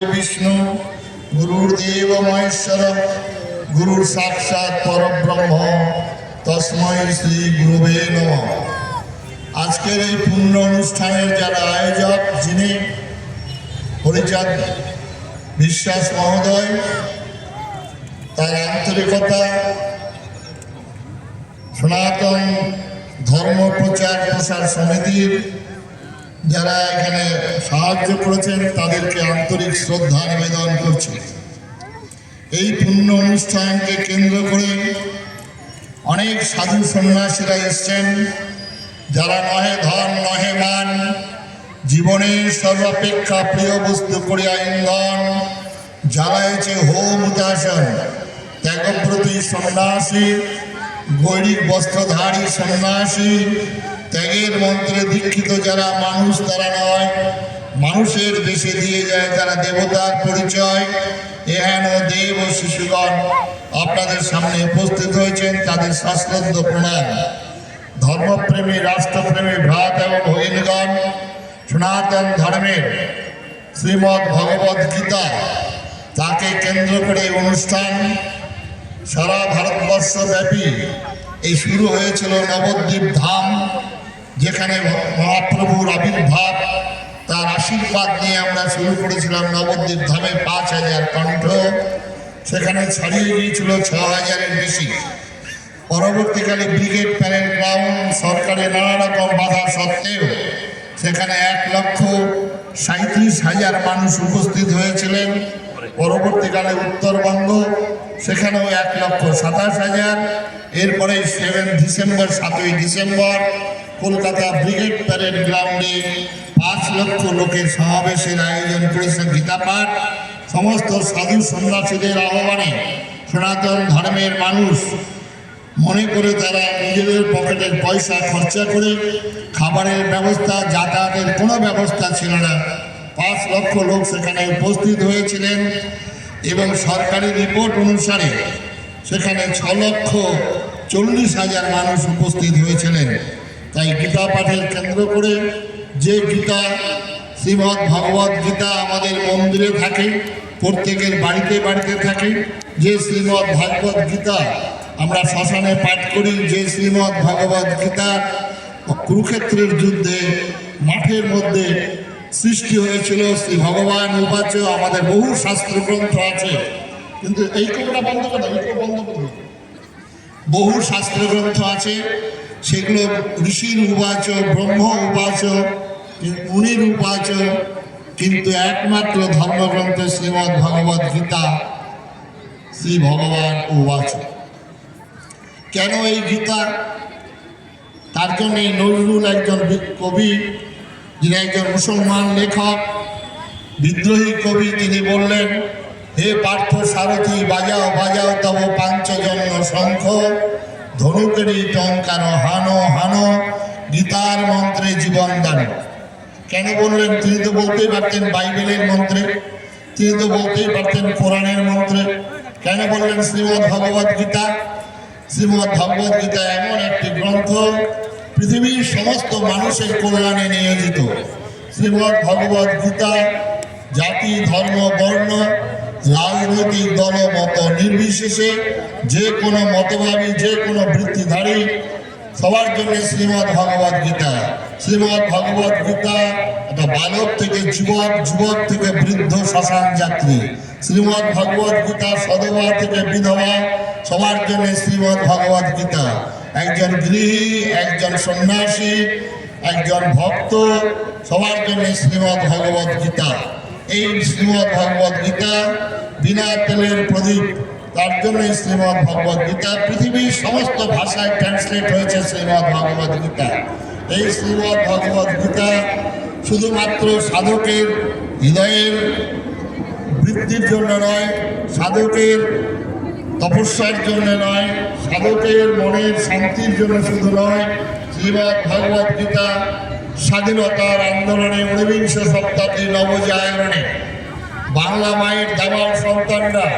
विष्णु गुरुर्देव महेश्वर गुरु साक्षात परब्रह्म तस्मै श्री गुरुवे नमः। आजकेर এই পূর্ণ অনুষ্ঠানের যারা আয়োজক যিনি হরিচাঁদ বিশ্বাস মহোদয়, তার আন্তরিকতা, সনাতন ধর্ম প্রচার প্রসার সমিতির যারা এখানে সাহায্য করেছেন তাদেরকে আন্তরিক শ্রদ্ধা নিবেদন করছি। এই পূর্ণ অনুষ্ঠানকে কেন্দ্র করে অনেক সাধু সন্ন্যাসীরা এসছেন, যারা নহে ধন নহে মান, জীবনের সর্বাপেক্ষা প্রিয় বস্তু করিয়া ইন্ধন, জ্বালাইছে হোম উদাসন ত্যাগব্রতী সন্ন্যাসী, গৈরিক বস্ত্রধারী সন্ন্যাসী, ত্যাগের মন্ত্রে দীক্ষিত যারা মানুষ তারা নয়, মানুষের বেশে দিয়ে যায় তারা দেবতার পরিচয়। এহেন দেব শিশুগণ আপনাদের সামনে উপস্থিত হয়েছেন, তাদের সশ্রদ্ধ প্রণাম। ধর্মপ্রেমী রাষ্ট্রপ্রেমী ভ্রাত এবং ভগিনীগণ, সনাতন ধর্মের শ্রীমদ্ ভগবদ্ গীতা তাকে কেন্দ্র করে অনুষ্ঠান সারা ভারতবর্ষব্যাপী এই শুরু হয়েছিল নবদ্বীপ ধাম, যেখানে মহাপ্রভুর আবির্ভাব, তার আশীর্বাদ নিয়ে আমরা শুরু করেছিলাম নবদ্বীপ ধামে ৫,০০০ কণ্ঠ, সেখানে ছাড়িয়ে গিয়েছিল ৬,০০০-এর বেশি। পরবর্তীকালে ব্রিগেড প্যারেড গ্রাউন্ড সরকারের নানা রকম বাধা সত্ত্বেও সেখানে ১,৩৭,০০০ মানুষ উপস্থিত হয়েছিলেন। পরবর্তীকালে উত্তরবঙ্গ, সেখানেও ১,২৭,০০০। এরপরে 7ই ডিসেম্বর কলকাতা ব্রিগেড প্যারেড গ্রাউন্ডে ৫ লক্ষ লোকের সমাবেশের আয়োজন করেছে গীতা পাঠ। সমস্ত সাধু সন্ন্যাসীদের আহ্বানে সনাতন ধর্মের মানুষ মনে করে তারা নিজেদের পকেটের পয়সা খরচা করে, খাবারের ব্যবস্থা, যাতায়াতের কোনো ব্যবস্থা ছিল না, ৫ লক্ষ লোক সেখানে উপস্থিত হয়েছিলেন। এবং সরকারি রিপোর্ট অনুসারে সেখানে ৬,৪০,০০০ মানুষ উপস্থিত হয়েছিলেন। তাই গীতা পাঠের কেন্দ্র করে যে গীতা, শ্রীমদ্ ভগবদ্ গীতা আমাদের মন্দিরে থাকে, প্রত্যেকের বাড়িতে বাড়িতে থাকে, যে শ্রীমদ্ ভগবদ্ গীতা আমরা শ্মশানে পাঠ করি, যে শ্রীমদ্ ভগবদ্ গীতা কুরুক্ষেত্রের যুদ্ধে মাঠের মধ্যে সৃষ্টি হয়েছিল, শ্রী ভগবান উবাচ, আমাদের বহু শাস্ত্রগ্রন্থ আছে, কিন্তু এই কোনটা বন্ধ করে বহু শাস্ত্রগ্রন্থ আছে, সেগুলো ঋষির উবাচ, ব্রহ্ম উবাচ, মুনির উবাচ, কিন্তু একমাত্র ধর্মগ্রন্থ শ্রীমদ্ ভগবদ্ গীতা শ্রী ভগবান উবাচ। কেন এই গীতা? তার জন্যে নজরুল একজন কবি, যিনি একজন মুসলমান লেখক, বিদ্রোহী কবি, তিনি বললেন, হে পার্থ সারথি বাজাও বাজাও তব পাঞ্চজন্য শঙ্খ, ধনুকেরই টঙ্কার হানো হানো, গীতার মন্ত্রে জীবন দান। কেন বললেন? তিনি তো বলতেই পারতেন বাইবেলের মন্ত্রে, তিনি তো বলতেই পারতেন কোরআনের মন্ত্রে। কেন বললেন শ্রীমদ্ ভগবদ্ গীতা? শ্রীমদ্ ভগবদ্ গীতা এমন একটি গ্রন্থ পৃথিবীর সমস্ত মানুষের কল্যাণে নিয়োজিত। শ্রীমদ্ ভগবদ্ গীতা জাতি, ধর্ম, বর্ণ, রাজনৈতিক দল মত নির্বিশেষে যে কোনো মতভাবী, যে কোনো বৃত্তিধারী সবার জন্য শ্রীমদ্ ভগবদ্ গীতা। শ্রীমদ্ ভগবদ্ গীতা একটা বালক থেকে যুবক, যুবক থেকে বৃদ্ধ, শ্মশান যাত্রী। শ্রীমদ্ ভগবদ্ গীতা সধবা থেকে বিধবা সবার জন্য শ্রীমদ্ ভগবদ্ গীতা। একজন গৃহী, একজন সন্ন্যাসী, একজন ভক্ত, সবার জন্য শ্রীমদ্ ভগবদ্ গীতা। এই শ্রীমদ্ ভগবদ্ গীতা বিনা তেলের প্রদীপ, তার জন্যই শ্রীমদ্ ভগবদ্ গীতা পৃথিবীর সমস্ত ভাষায় ট্রান্সলেট হয়েছে শ্রীমদ্ ভগবদ্ গীতা। এই শ্রীমদ্ ভগবদ্ গীতা শুধুমাত্র সাধকের হৃদয়ের বৃদ্ধির জন্য নয়, সাধকের তপস্যার জন্য নয়, সাধকের মনের শান্তির জন্য শুধু নয়, শ্রীমদ্ ভগবদ্ গীতা স্বাধীনতার আন্দোলনে ঊনবিংশ শতাব্দীর নবজাগরণে বাংলা মায়ের দামাল সন্তানরা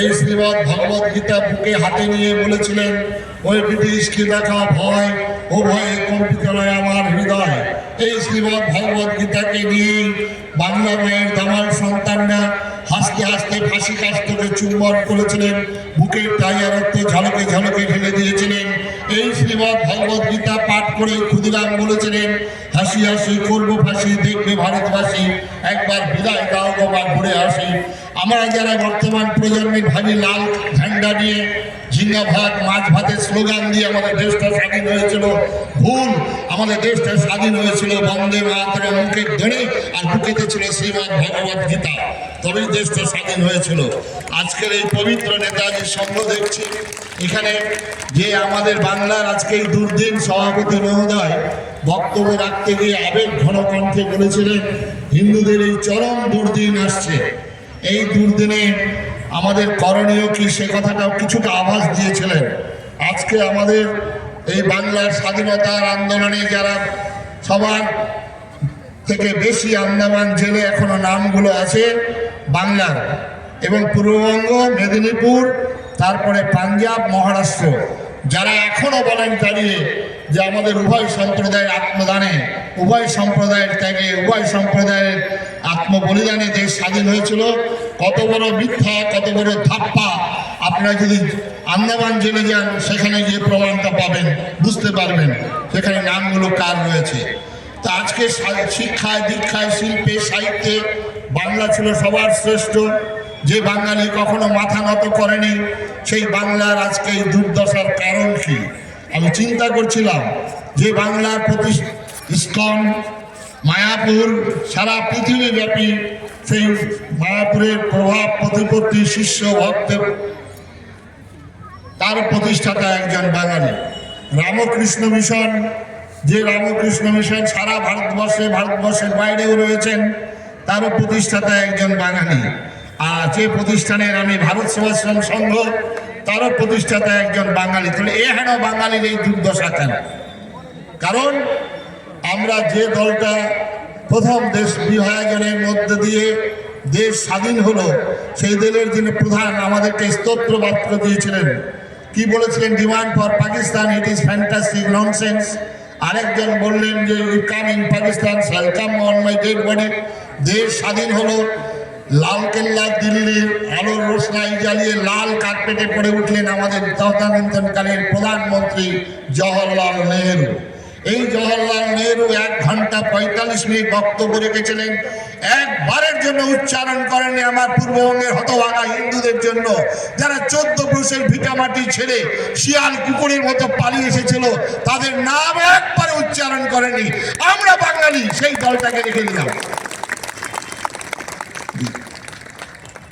এই শ্রীমদ্ ভগবদ্ গীতা বুকে হাতে নিয়ে বলেছিলেন, ওই ব্রিটিশকে দেখা ভয়, ও ভয়ে কম্পিত নয় আমার হৃদয়। এই শ্রীমদ্ ভগবদ গীতাকে নিয়ে বাংলা মায়ের দামাল সন্তানরা হাসতে হাসতে ফাঁসি কাষ্ঠকে চুম্বন করেছিলেন, বুকের টাইয়া রক্ত ঝলকে ঝলকে ঢেলে দিয়েছিলেন। এই শ্রীমদ্ ভগবদ গীতা পাঠ করে ক্ষুদিরাম বলেছিলেন, হাসি হাসি করবো ফাঁসি, দেখবে ভারতবাসী, একবার বিদায় দাও গো মা, ঘুরে আসি। আমরা যারা বর্তমান প্রজন্মের ভাবি লাল ঝান্ডা নিয়ে ঝিঙ্গা ভাত মাছ ভাতের স্লোগান দিয়ে আমাদের দেশটা স্বাধীন হয়েছিল, ভুল। আমাদের দেশটা স্বাধীন হয়েছিল বন্দে মাতরম মুখে ধরে, আর বুকেতে ছিল শ্রীমদ্ ভগবদ গীতা, তবেই দেশটা স্বাধীন হয়েছিল। আজকের এই পবিত্র নেতাজির সঙ্গ দেখছি এখানে, যে আমাদের বাংলার আজকে এই দুর্দিন সভাপতি মহোদয় বক্তব্য রাখতে গিয়ে আবেগ ঘন কণ্ঠে বলেছিলেন, হিন্দুদের এই চরম দুর্দিন আসছে, এই দুর্দিনে আমাদের করণীয় কি, সে কথাটাও কিছুটা আভাস দিয়েছিলেন। আজকে আমাদের এই বাংলার স্বাধীনতার আন্দোলনে যারা সবার থেকে বেশি আন্দামান জেলে এখনো নামগুলো আছে বাংলার, এবং পূর্ববঙ্গ, মেদিনীপুর, তারপরে পাঞ্জাব, মহারাষ্ট্র, যারা এখনো বলেন দাঁড়িয়ে যে আমাদের উভয় সম্প্রদায়ের আত্মদানে, উভয় সম্প্রদায়ের ত্যাগে, উভয় সম্প্রদায়ের আত্মবলিদানে দেশ স্বাধীন হয়েছিল। কত বড় মিথ্যা, কত বড় ধাপ্পা! আপনারা যদি আন্দামান জেলে যান, সেখানে গিয়ে প্রমাণটা পাবেন, বুঝতে পারবেন সেখানে নামগুলো কার রয়েছে। তা আজকে শিক্ষায়, দীক্ষায়, শিল্পে, সাহিত্যে বাংলা ছিল সবার শ্রেষ্ঠ। যে বাঙালি কখনো মাথা নত করেনি, সেই বাংলার আজকে এই দুর্দশার কারণ কি? আমি চিন্তা করছিলাম যে বাংলার ইস্কন, মায়াপুর, সারা পৃথিবীব্যাপী সেই মায়াপুরের প্রভাব প্রতিপত্তি, শিষ্য ভক্তের, তার প্রতিষ্ঠাতা একজন বাঙালি। রামকৃষ্ণ মিশন, যে রামকৃষ্ণ মিশন সারা ভারতবর্ষের বাইরেও রয়েছেন, তারও প্রতিষ্ঠাতা একজন বাঙালি। আর যে প্রতিষ্ঠানের আমি ভারত সেবাশ্রম সংঘ, তারও প্রতিষ্ঠাতা একজন বাঙালি। তাহলে হেন বাঙালির এই দুর্দশা কেন? কারণ আমরা যে দলটা প্রথম দেশ বিভাজনের মধ্যে দিয়ে দেশ স্বাধীন হলো, সেই দলের যিনি প্রধান আমাদেরকে স্তোত্র বাক্য দিয়েছিলেন, কি বলেছিলেন? Demand for Pakistan, it is fantastic nonsense. আরেকজন বললেন যে you come in Pakistan shall come on my dead body. দেশ স্বাধীন হলো, লালকেল্লা দিল্লির আলোর রোশনাই জ্বালিয়ে লাল কার্পেটে পড়ে উঠলেন আমাদের তদানীন্তনকালের প্রধানমন্ত্রী জওহরলাল নেহরু। এই জওহরলাল নেহরু 1 ঘন্টা 45 মিনিট বক্তব্য রেখেছিলেন। একবারের জন্য উচ্চারণ করেননি আমার পূর্ববঙ্গের হতভাগা হিন্দুদের জন্য, যারা 14 পুরুষের ভিটামাটি ছেড়ে শিয়াল কুকুরের মতো পালিয়ে এসেছিল, তাদের নাম একবারে উচ্চারণ করেননি। আমরা বাঙালি, সেই দলটাকে রেখে দিলাম।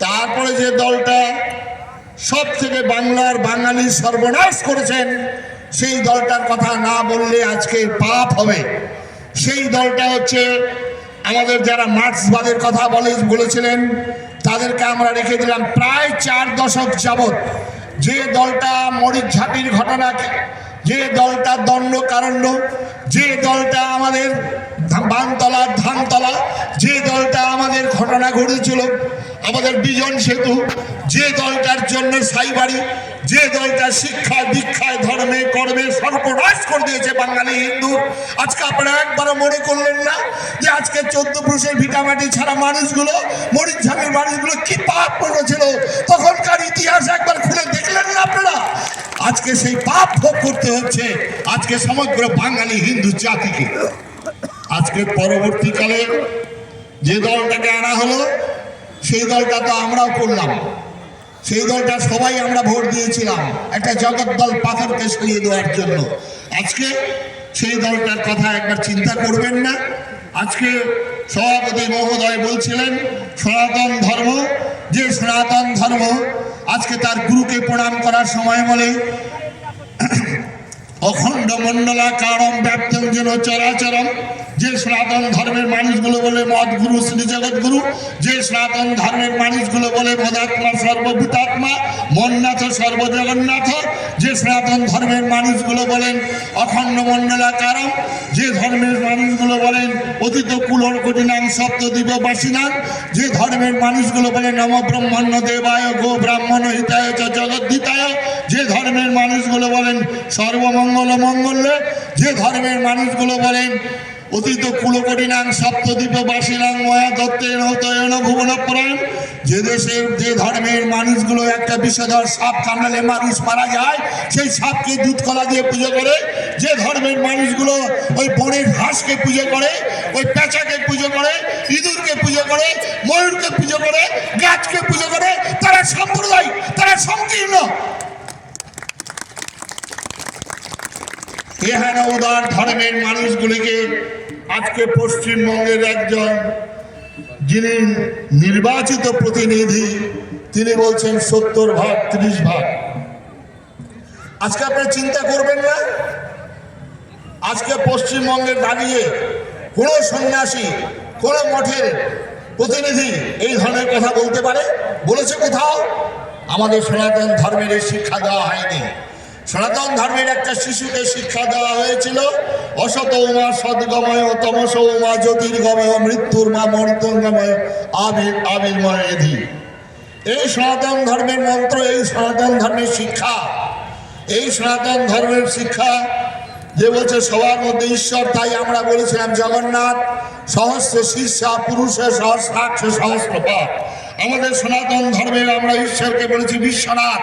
তারপরে যে দলটা সব থেকে বাংলার বাঙালি সর্বনাশ করেছেন, সেই দলটার কথা না বললে আজকে পাপ হবে। সেই দলটা হচ্ছে আমাদের যারা মার্ক্সবাদের কথা বলেছিলেন, তাদেরকে আমরা রেখে দিলাম প্রায় 4 দশক যাবৎ। যে দলটা মরিচঝাঁপির ঘটনা, যে দলটা দণ্ডকারণ্য, যে দলটা আমাদের বানতলার ধানতলা, যে দলটা আমাদের ঘটনা ঘটেছিল আমাদের বিজন সেতু, যে দলটার জন্য সাইবাড়ি, যে দলটা শিক্ষা দীক্ষায় ধর্মে কর্মে সর্বনাশ করে দিয়েছে বাঙালি হিন্দু, আজকে আপনারা একবারও মনে করলেন না যে আজকে 14 পুরুষের ভিটামাটি ছাড়া মানুষগুলো, মরিচঝামের মানুষগুলো কি পাপ করেছিল, তখনকার ইতিহাস একবার খুলে দেখলেন না আপনারা? আজকে সেই পাপ ভোগ করতে হচ্ছে আজকে সমগ্র বাঙালি হিন্দু জাতিকে। আজকে পরবর্তীকালে যে দলটাকে আনা হলো, সেই দলটা তো আমরাও করলাম, সেই দলটা সবাই আমরা ভোট দিয়েছিলাম একটা জগদ্দল পাথরকে সরিয়ে দেওয়ার জন্য। আজকে সেই দলটার কথা একবার চিন্তা করবেন না? আজকে সভাপতি মহোদয় বলছিলেন সনাতন ধর্ম, যে সনাতন ধর্ম আজকে তার গুরুকে প্রণাম করার সময় বলে অখণ্ড মণ্ডলাকারম ব্যাপ্তং যেন চরাচরম যে সনাতন ধর্মের মানুষগুলো বলে মদ গুরু শ্রী জগৎগুরু, যে সনাতন ধর্মের মানুষগুলো বলে মদাত্মা সর্বভূতাত্মা মন্নাথ সর্বজগন্নাথ, যে সনাতন ধর্মের মানুষগুলো বলেন অখণ্ড মণ্ডলাকারম, যে ধর্মের মানুষগুলো বলেন অতীত কুলর কঠিনাং সপ্তদ্বীপ বাসিনাং, যে ধর্মের মানুষগুলো বলেন নম ব্রহ্মণ্য দেবায় গো ব্রাহ্মণ হিতায় চ জগদ্ধিতায়, যে ধর্মের মানুষগুলো বলেন সর্বমঙ্গল মঙ্গলে, যে ধর্মের মানুষগুলো বলেন অতীত কুলকটিনাং সপ্তদ্বীপ বাসিনাং ময়া দত্তেন হতয়ন ভুবন পুরাণ, যে দেশের যে ধর্মের মানুষগুলো একটা বিষধর সাপ কামড়ালে মানুষ মারা যায় সেই সাপকে দুধ কলা দিয়ে পুজো করে, যে ধর্মের মানুষগুলো ওই বনের হাঁসকে পুজো করে, ওই পেঁচাকে পুজো করে, ইঁদুরকে পুজো করে, ময়ূরকে পুজো করে, গাছকে পুজো করে, তারা সম্প্রদায়, তারা সংকীর্ণ। এখানে উদার ধর্মের মানুষগুলিকে আজকে পশ্চিমবঙ্গের একজন যিনি নির্বাচিত প্রতিনিধি তিনি বলছেন 70 ভাগ 30 ভাগ। আজকে আপনি চিন্তা করবেন না, আজকে পশ্চিমবঙ্গের দাঁড়িয়ে কোন সন্ন্যাসী কোন মঠের প্রতিনিধি এই ধরনের কথা বলতে পারে? বলেছে কোথাও? আমাদের সনাতন ধর্মের এই শিক্ষা দেওয়া হয়নি। সনাতন ধর্মের একটা শিশুকে শিক্ষা দেওয়া হয়েছিল অসত উমা সদ্গময় তমস উমা জ্যোতির্গময় মৃত্যুর মা মর্তঙ্গময় আবির্ময়েধি। এই সনাতন ধর্মের মন্ত্র, এই সনাতন ধর্মের শিক্ষা, এই সনাতন ধর্মের শিক্ষা যে বলছে সবার মধ্যে ঈশ্বর। তাই আমরা বলেছিলাম জগন্নাথ সহস্র শীর্ষা পুরুষের সহস্রাক্ষ সহস্রপাদ। আমাদের সনাতন ধর্মের আমরা ঈশ্বরকে বলেছি বিশ্বনাথ।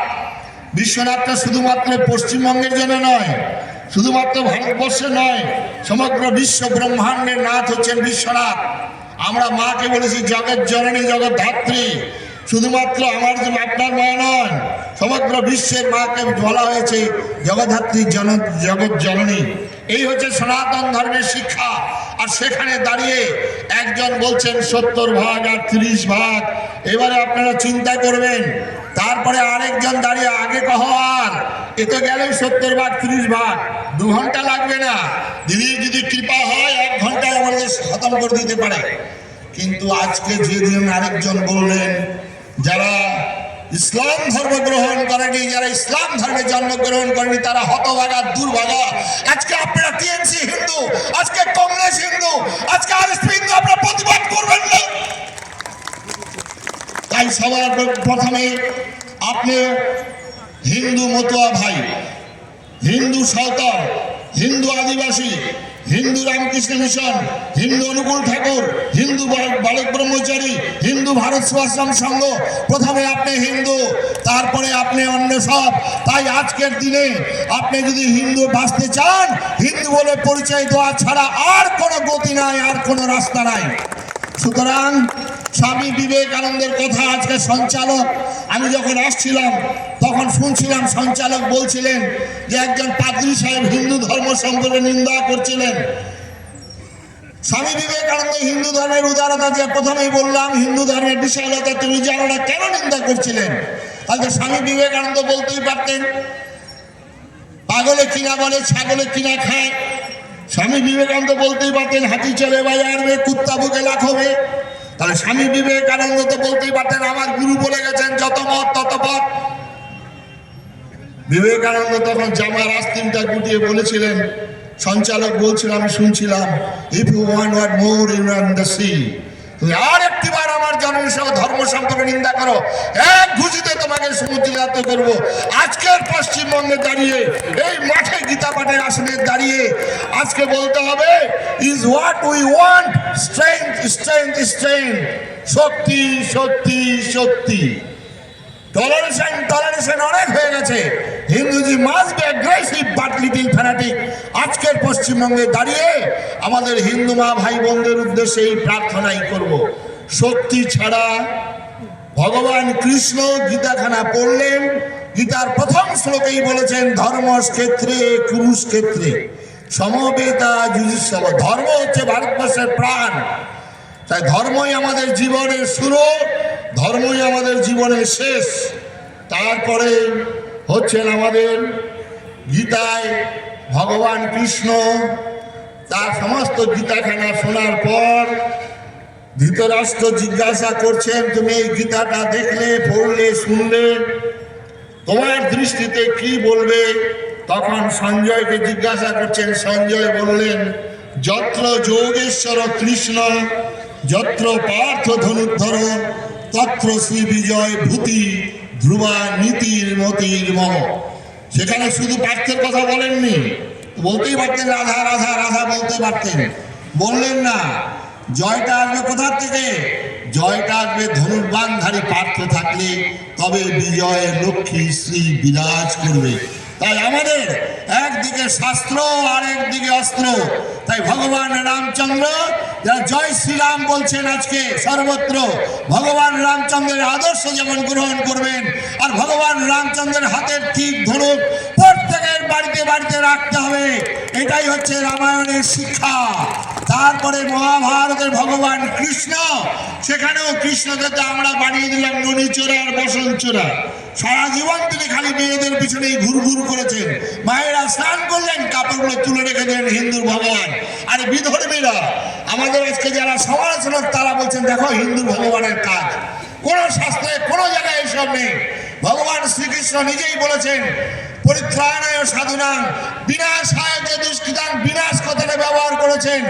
বিশ্বনাথটা শুধুমাত্র পশ্চিমবঙ্গের জন্য নয়, শুধুমাত্র ভারতবর্ষে নয়, সমগ্র বিশ্ব ব্রহ্মাণ্ডের নাথ হচ্ছেন বিশ্বনাথ। আমরা মাকে বলেছি জগৎ জননী জগৎ ধাত্রী। শুধুমাত্র আমার আপনার মা নয়, সমগ্র বিশ্বের মাকে বলা হয়েছে জগদ্ধাত্রী জগৎ জননী। এই হচ্ছে সনাতন ধর্মের শিক্ষা। আর সেখানে দাঁড়িয়ে একজন বলছেন 70 ভাগ আর 30 ভাগ। এবারে আপনারা চিন্তা করবেন, তারপরে আরেকজন দাঁড়িয়ে আগে কহ আর এ তো গেলেই 70 ভাগ 30 ভাগ, 2 ঘন্টা লাগবে না, দিদির যদি কৃপা হয় 1 ঘন্টায় আমাদের খতম করে দিতে পারে। কিন্তু আজকে যেদিন আরেকজন বললেন যারা ইসলাম ধর্ম গ্রহণ করেনি, যারা ইসলাম ধর্মে জন্মগ্রহণ করেনি তারা হতভাগা দুর্ভাগা। আজকে আপনারা টিএমসি হিন্দু, আজকে কংগ্রেস হিন্দু, আজকে আরএসপি হিন্দু, আপনারা প্রতিবাদ করবেন না। তাই সবার প্রথমে আপনি হিন্দু মতুয়া ভাই, হিন্দু সাঁওতাল, হিন্দু আদিবাসী, হিন্দু রামকৃষ্ণ মিশন, হিন্দু অনুকূল ঠাকুর, হিন্দু বালক ব্রহ্মচারী, হিন্দু ভারত সেবাশ্রম সংঘ, প্রথমে আপনি হিন্দু, তারপরে আপনি অন্য সব। তাই আজকের দিনে আপনি যদি হিন্দু বাঁচতে চান, হিন্দু বলে পরিচয় দেওয়া ছাড়া আর কোনো গতি নাই, আর কোনো রাস্তা নাই। সুতরাং স্বামী বিবেকানন্দের কথা আজকে সঞ্চালক, আমি যখন আসছিলাম তখন শুনছিলাম সঞ্চালক বলছিলেন যে একজন পাদ্রী সাহেব হিন্দু ধর্ম সম্পর্কে নিন্দা করছিলেন। স্বামী বিবেকানন্দ হিন্দু ধর্মের উদারতা, যে প্রথমেই বললাম হিন্দু ধর্মের বিশালতা তুমি জানো না, কেন নিন্দা করছিলেন? তাহলে স্বামী বিবেকানন্দ বলতেই পারতেন পাগলে কিনা বলে ছাগলে কিনা খায়। স্বামী বিবেকানন্দ বলতেই পারতেন হাতি চলে বাজার মে কুত্তা বুকে লাখ হবে। তাহলে স্বামী বিবেকানন্দ তো বলতেই পারতেন আমার গুরু বলে গেছেন যত মত তত পথ। বিবেকানন্দ তখন জামার আস্তিনটা গুটিয়ে বলেছিলেন, সঞ্চালক বলছিল আমি শুনছিলাম, if you want what more you want the see. তুমি আর একটিবার আমার জন্মের সঙ্গে ধর্ম সম্পর্কে নিন্দা করো, এক ঘুষিতে তোমাকে সমুদ্রে যাত্র করবো। আজকের পশ্চিমবঙ্গে দাঁড়িয়ে এই মাঠে গীতা পাঠের আসনে দাঁড়িয়ে আজকে বলতে হবে is what we want, strength strength strength, শক্তি শক্তি শক্তি। টলারেশন অনেক হয়ে গেছে। Hindus must be aggressive but little fanatic. আজকের পশ্চিমবঙ্গে দাঁড়িয়ে আমাদের হিন্দু মা ভাই বোনদের উদ্দেশ্যে এই প্রার্থনাই করব, শক্তি ছাড়া ভগবান কৃষ্ণ গীতাখানা পড়লেন, গীতার প্রথম শ্লোকেই বলেছেন ধর্মক্ষেত্রে কুরুক্ষেত্রে সমবেতা যুযুৎসব। ধর্ম হচ্ছে ভারতবর্ষের প্রাণ। তাই ধর্মই আমাদের জীবনের শুরু, ধর্মই আমাদের জীবনের শেষ। তারপরে হচ্ছেন আমাদের গীতায় ভগবান কৃষ্ণ তার সমস্ত গীতাখানা শোনার পর ধৃতরাষ্ট্র জিজ্ঞাসা করছেন, তুমি এই গীতাটা দেখলে, পড়লে, শুনলে, তোমার দৃষ্টিতে কি বলবে? তখন সঞ্জয়কে জিজ্ঞাসা করছেন। সঞ্জয় বললেন, যত্র যোগেশ্বর কৃষ্ণ, যত্র পার্থ ধনুর্ধর, তত্র শ্রী বিজয় ভূতি ধ্রুবা নীতির মতির মহ। সেখানে শুধু পার্থের কথা বলেননি, বলতেই পারতেন রাধা রাধা রাধা বলতে পারতেন, বললেন না। জয়টা আসবে কোথার থেকে? জয়টা আসবে ধনুর্বাণধারী পার্থ থাকলে, তবে বিজয়ের লক্ষ্মী শ্রী বিরাজ করবে। তাই আমাদের একদিকে শাস্ত্র আর একদিকে অস্ত্র। তাই ভগবান রামচন্দ্র যারা জয় শ্রীরাম বলছেন আজকে সর্বত্র, ভগবান রামচন্দ্রের আদর্শ যেমন গ্রহণ করবেন, আর ভগবান রামচন্দ্রের হাতের ঠিক ধনুক প্রত্যেকের বাড়িতে বাড়িতে রাখতে হবে। এটাই হচ্ছে রামায়ণের শিক্ষা। তারপরে মহাভারতের ভগবান কৃষ্ণ, সেখানেও কৃষ্ণকে তো আমরা বানিয়ে দিলাম ননীচোরা আর বসনচোরা। সারা জীবন তিনি খালি মেয়েদের পিছনেই ঘুরঘুর করেছেন। মায়েরা স্নান করলেন, কাপড়গুলো তুলে রেখে দেন হিন্দুর ভগবান। আর বিধর্মীরা আমাদের আজকে যারা সমালোচক, তারা বলছেন দেখো হিন্দু ভগবানের কাজ। কোন শাস্ত্রে কোনো জায়গায় এসব নেই। ভগবান শ্রীকৃষ্ণ নিজেই বলেছেন, পরিত্রাণায় সাধুনাং বিনাশায় যে দুষ্কৃতাং, বিনাশ কথাটা ব্যবহার করেছেন।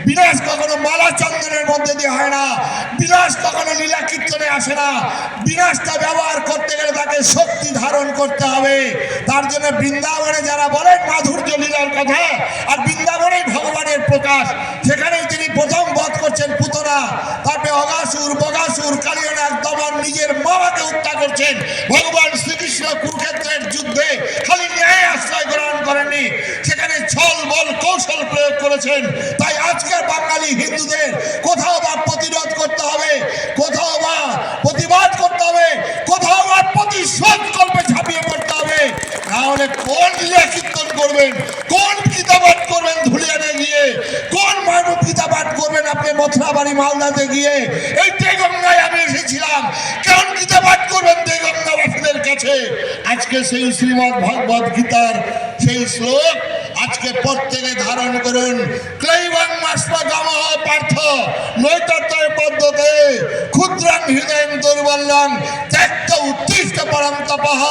বিনাশ কখনো মালা চন্দনের মধ্যে দিয়ে হয় না, বিনাশ কখনো লীলা কীর্তনে আসে না। বিনাশটা ব্যবহার করতে গেলে তাকে শক্তি ধারণ করতে হবে। তার জন্য বৃন্দাবনে যারা বলেন মাধুর্য লীলার কথা, আর বৃন্দাবনেই ভগবানের প্রকাশ, সেখানেই তিনি প্রথম বধ করছেন পুতনা, তারপরে অগাসুর বগাসুর কালিয়ানাগ দমন, নিজের বাবাকে হত্যা করছেন। ভগবান শ্রীকৃষ্ণ কুরুক্ষেত্রের যুদ্ধে খালি ন্যায় আশ্রয় গ্রহণ করেননি, সেখানে ছল বল কৌশল প্রয়োগ করেছেন। তাই আজকের বাঙালি হিন্দুদের কোথাও বা প্রতিরোধ করতে হবে, কোথাও বা প্রতিবাদ করতে হবে, কোথাও বা প্রতিশোধ কল্পে ঝাঁপিয়ে পড়তে হবে। তাহলে কোন লীলা কীর্তন করবেন, কোন গীতা পাঠ করবেন ধুলিয়ানে গিয়ে, কোন মানব গীতা পাঠ করবেন আপনি মথুরাবাড়ি মালদাতে গিয়ে? এই দেগঙ্গায় আমি এসেছিলাম, কেমন গীতা পাঠ করবেন দেগঙ্গাবাসীদের কাছে? আজকে সেই শ্রীমদ্ ভগবদ গীতার সেই শ্লোক আজকে প্রত্যেকে ধারণ করুন। ক্লৈবং মাস্মগমঃ পার্থ নৈতত্ত্বয় পদ্ধতে ক্ষুদ্রং হৃদয়ং দুর্বলং ত্যক্ত উত্তিষ্ঠ পরম তপঃ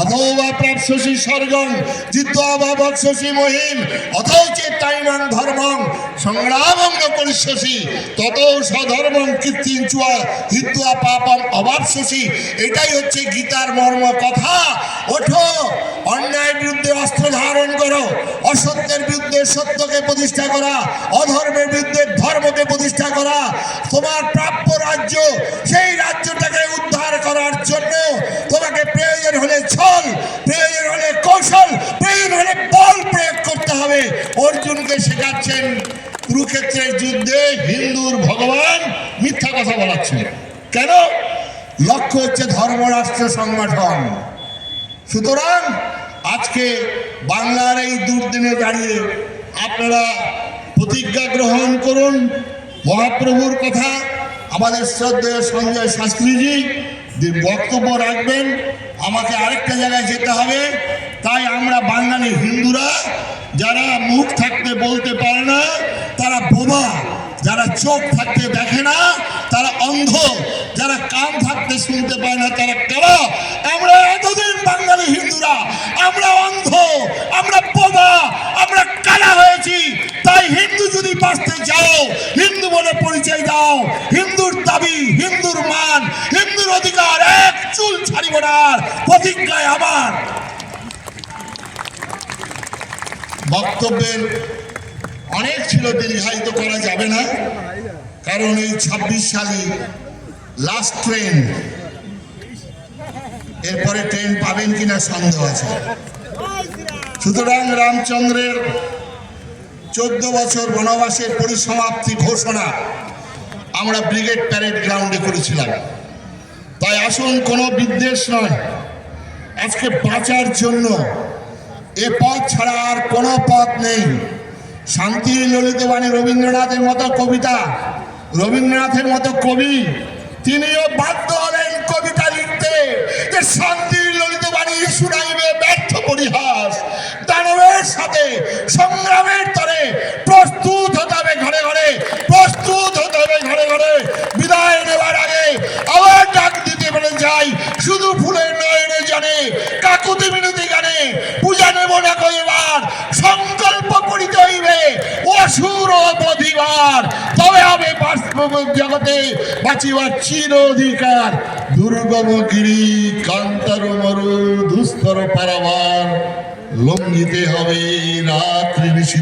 অথো বা প্রাপ্স্যসি স্বর্গং জিত্বা বা বক্ষ্যসি মহিম অথো চেত্তাইনং ধর্মং সংগ্রামং ন করিষ্যসি ততো স্বধর্মং কীর্তিঞ্চুয়া হিত্বা পাপং অবাপ্স্যসি। এটাই হচ্ছে গীতার মর্ম কথা। ওঠো, অন্যায়ের বিরুদ্ধে অস্ত্র ধারণ করো, অসত্যের বিরুদ্ধে সত্যকে প্রতিষ্ঠা করা, অধর্মের বিরুদ্ধে ধর্মকে প্রতিষ্ঠা করা। তোমার প্রাপ্য রাজ্য, সেই রাজ্যটাকে উদ্ধার করার জন্য তোমাকে প্রয়োজন হলে ছল, প্রয়োজন হলে কৌশল, প্রয়োজন হলে বল প্রয়োগ করতে হবে। অর্জুনকে শেখাচ্ছেন কুরুক্ষেত্রের যুদ্ধে হিন্দুর ভগবান মিথ্যা কথা বলাচ্ছেন। কেন? লক্ষ্য হচ্ছে ধর্মরাষ্ট্র সংগঠন। সুতরাং আজকে বাংলার এই দুর্দিনে দাঁড়িয়ে আপনারা প্রতিজ্ঞা গ্রহণ করুন। মহাপ্রভুর কথা আমাদের শ্রদ্ধেয় সঞ্জয় শাস্ত্রীজি বক্তব্য রাখবেন। আমাকে আরেকটা জায়গায় যেতে হবে, তাই আমরা বাঙালি হিন্দুরা যারা মুখ থাকতে বলতে পারে না তারা বোবা, যারা চোখ থাকতে দেখে না তারা অন্ধ, যারা কান থাকতে শুনতে পায় না তারা কারা? আমরা এতদিন বাঙালি হিন্দুরা আমরা অন্ধ, আমরা বোবা, আমরা কালা হয়েছি। তাই হিন্দু যদি বাঁচতে চাও, হিন্দু বলে পরিচয় দাও। হিন্দুর দাবি, হিন্দুর মান, হিন্দুর অধিকার এক চুল ছাড়িব না। প্রতিজ্ঞায় আমার বক্তব্যের অনেক ছিল, দীর্ঘায়িত করা যাবে না, কারণ এই 26 সালে লাস্ট ট্রেন। এরপরে ট্রেন পাবেন কিনা সন্দেহ আছে। সুতরাং রামচন্দ্রের 14 বছর বনবাসের পরিসমাপ্তি ঘোষণা আমরা ব্রিগেড প্যারেড গ্রাউন্ডে করেছিলাম। তাই আসুন, কোনো বিদ্বেষ নয়, আজকে বাঁচার জন্য এ পথ ছাড়া আর কোনো পথ নেই। শান্তির ললিত বাণী রবীন্দ্রনাথের মতো কবিতা, রবীন্দ্রনাথের মতো কবি তিনিও বাধ্য হলেন কবিতা লিখতে যে শান্তির ললিত বাণী শুনাইবে ব্যর্থ পরিহাস, দানবের সাথে সংগ্রামের তরে প্রস্তুত প্রতিবার, তবে হবে বাস্তব জগতে বাঁচিবার চির অধিকার। দুর্গম গিরি কান্তর মরু দুস্তর পারাবার, লঙ্ঘিতে হবে রাত্রি নিশীথ